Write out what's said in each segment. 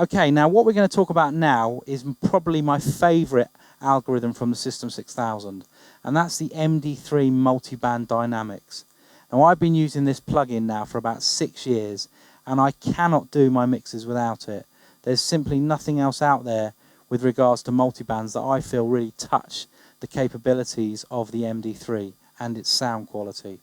Okay, now what we're going to talk about now is probably my favourite algorithm from the System 6000, and that's the MD3 Multiband Dynamics. Now I've been using this plugin now for about 6 years, and I cannot do my mixes without it. There's simply nothing else out there with regards to multibands that I feel really touch the capabilities of the MD3 and its sound quality.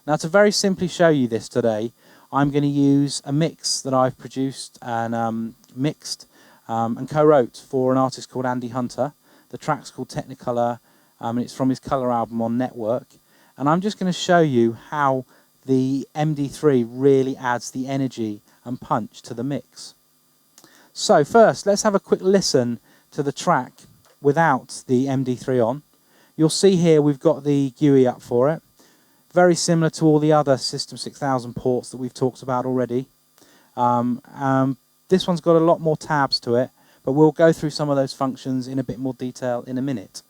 Now to very simply show you this today, I'm going to use a mix that I've produced and mixed and co-wrote for an artist called Andy Hunter. The track's called Technicolor, and it's from his Colour album on Network. And I'm just going to show you how the MD3 really adds the energy and punch to the mix. So first, let's have a quick listen to the track without the MD3 on. You'll see here we've got the GUI up for it. Very similar to all the other System 6000 ports that we've talked about already. This one's got a lot more tabs to it, but we'll go through some of those functions in a bit more detail in a minute.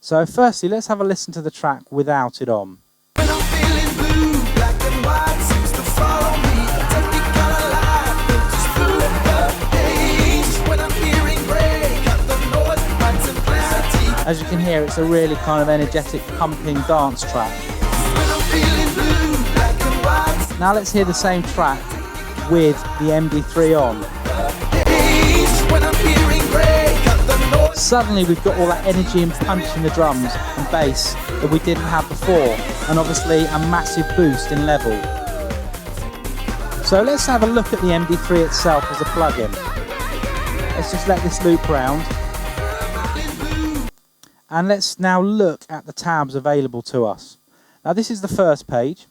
So firstly, let's have a listen to the track without it on. When I'm feeling blue, black and white seems to follow me. Technicolor light filters through the haze. When I'm hearing gray, got the noise, lights and clarity. As you can hear, it's a really kind of energetic, pumping dance track. Now let's hear the same track with the MD3 on. Suddenly we've got all that energy and punch in the drums and bass that we didn't have before, and obviously a massive boost in level. So let's have a look at the MD3 itself as a plugin. Let's just let this loop round. And let's now look at the tabs available to us. Now this is the first page.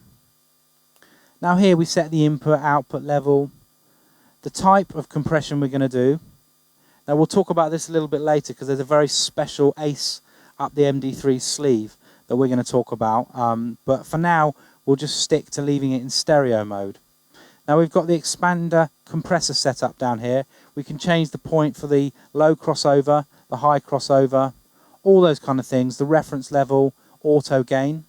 Now here we set the input, output level, the type of compression we're going to do. Now we'll talk about this a little bit later because there's a very special ace up the MD3 sleeve that we're going to talk about. But for now we'll just stick to leaving it in stereo mode. Now we've got the expander compressor set up down here. We can change the point for the low crossover, the high crossover, all those kind of things, the reference level, auto gain.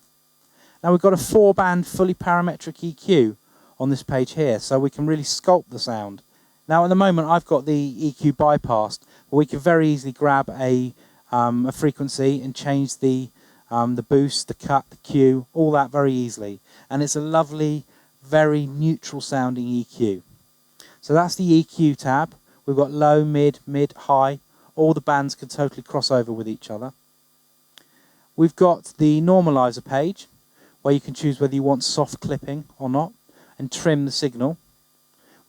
Now we've got a 4-band fully parametric EQ on this page here, so we can really sculpt the sound. Now at the moment I've got the EQ bypassed, but we can very easily grab a frequency and change the boost, the cut, the Q, all that very easily. And it's a lovely, very neutral sounding EQ. So that's the EQ tab. We've got low, mid, high. All the bands can totally cross over with each other. We've got the normalizer page, where you can choose whether you want soft clipping or not, and trim the signal.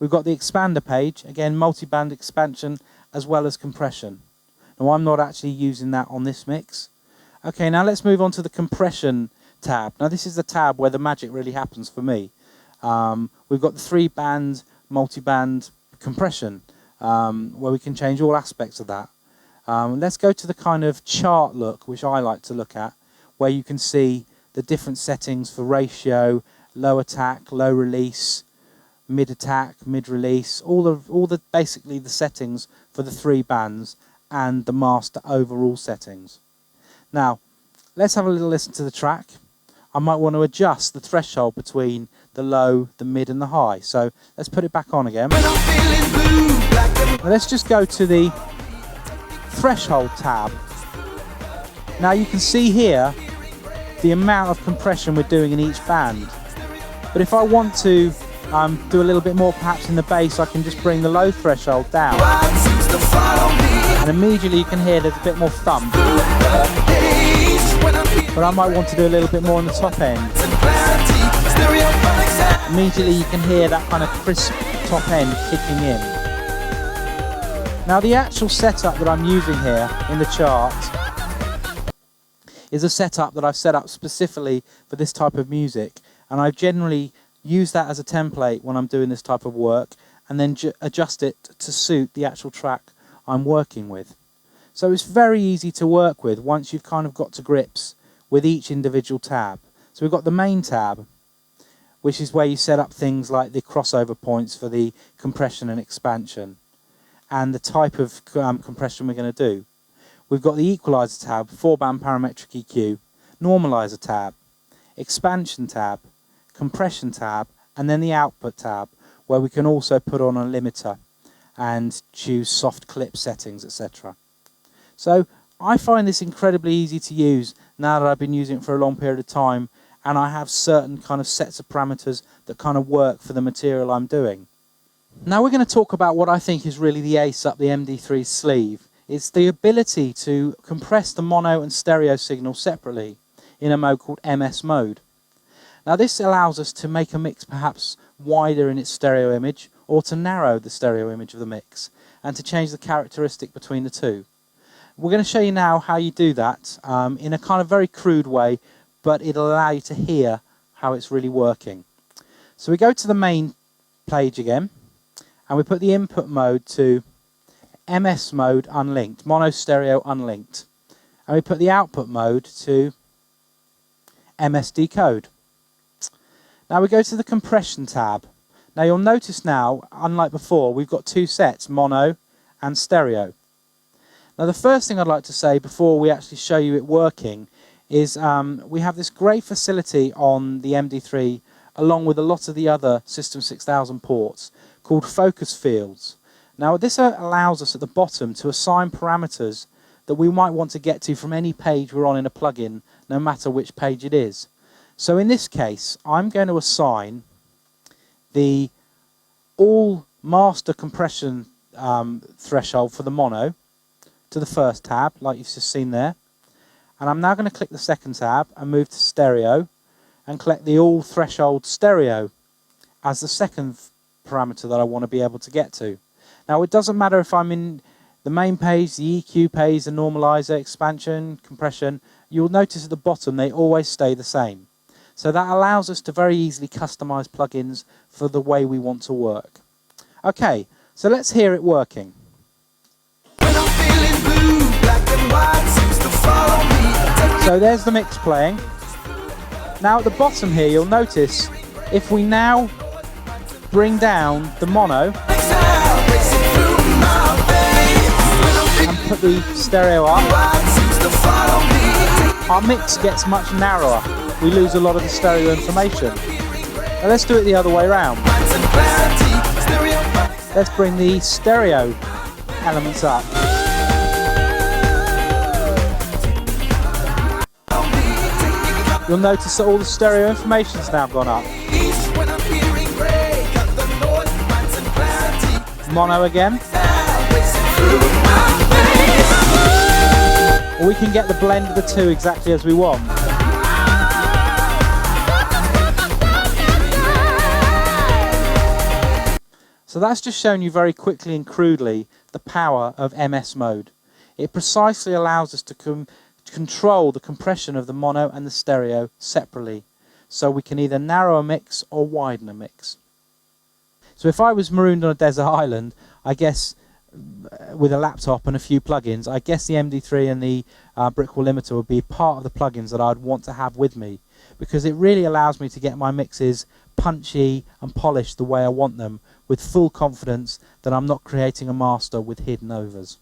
We've got the expander page, again multi-band expansion as well as compression. Now I'm not actually using that on this mix. Okay, now let's move on to the compression tab. Now this is the tab where the magic really happens for me. We've got the 3-band multi-band compression, where we can change all aspects of that. Let's go to the kind of chart look, which I like to look at, where you can see the different settings for ratio, low attack, low release, mid attack, mid release, all the basically the settings for the 3 bands and the master overall settings. Now let's have a little listen to the track. I might want to adjust the threshold between the low, the mid and the high. So let's put it back on again. Now let's just go to the threshold tab. Now you can see here the amount of compression we're doing in each band. But if I want to do a little bit more perhaps in the bass, I can just bring the low threshold down. And immediately you can hear there's a bit more thump. But I might want to do a little bit more on the top end. Immediately you can hear that kind of crisp top end kicking in. Now the actual setup that I'm using here in the chart is a setup that I've set up specifically for this type of music, and I generally use that as a template when I'm doing this type of work and then adjust it to suit the actual track I'm working with. So it's very easy to work with once you've kind of got to grips with each individual tab. So we've got the main tab, which is where you set up things like the crossover points for the compression and expansion and the type of compression we're going to do. We've got the equalizer tab, 4-band parametric EQ, normalizer tab, expansion tab, compression tab, and then the output tab, where we can also put on a limiter and choose soft clip settings, etc. So I find this incredibly easy to use now that I've been using it for a long period of time, and I have certain kind of sets of parameters that kind of work for the material I'm doing. Now we're going to talk about what I think is really the ace up the MD3 sleeve. It's the ability to compress the mono and stereo signal separately in a mode called MS mode. Now this allows us to make a mix perhaps wider in its stereo image, or to narrow the stereo image of the mix, and to change the characteristic between the two. We're going to show you now how you do that in a kind of very crude way, but it'll allow you to hear how it's really working. So we go to the main page again, and we put the input mode to MS mode unlinked, mono stereo unlinked, and we put the output mode to MS decode. Now we go to the compression tab. Now you'll notice now, unlike before, we've got two sets, mono and stereo. Now the first thing I'd like to say before we actually show you it working is we have this great facility on the MD3 along with a lot of the other System 6000 ports called focus fields. Now this allows us at the bottom to assign parameters that we might want to get to from any page we're on in a plugin, no matter which page it is. So in this case, I'm going to assign the all master compression threshold for the mono to the first tab, like you've just seen there. And I'm now going to click the second tab and move to stereo and collect the all threshold stereo as the second parameter that I want to be able to get to. Now it doesn't matter if I'm in the main page, the EQ page, the normalizer, expansion, compression, you'll notice at the bottom they always stay the same. So that allows us to very easily customize plugins for the way we want to work. Okay, so let's hear it working. When I'm feeling blue, black and white seems to follow me. So there's the mix playing. Now at the bottom here you'll notice if we now bring down the mono and put the stereo up, our mix gets much narrower. We lose a lot of the stereo information. Now let's do it the other way around. Let's bring the stereo elements up. You'll notice that all the stereo information's now gone up. Mono again. Or we can get the blend of the two exactly as we want. So that's just shown you very quickly and crudely the power of MS mode. It precisely allows us to control the compression of the mono and the stereo separately, so we can either narrow a mix or widen a mix. So if I was marooned on a desert island, I guess with a laptop and a few plugins, I guess the MD3 and the Brickwall limiter would be part of the plugins that I'd want to have with me, because it really allows me to get my mixes punchy and polished the way I want them, with full confidence that I'm not creating a master with hidden overs.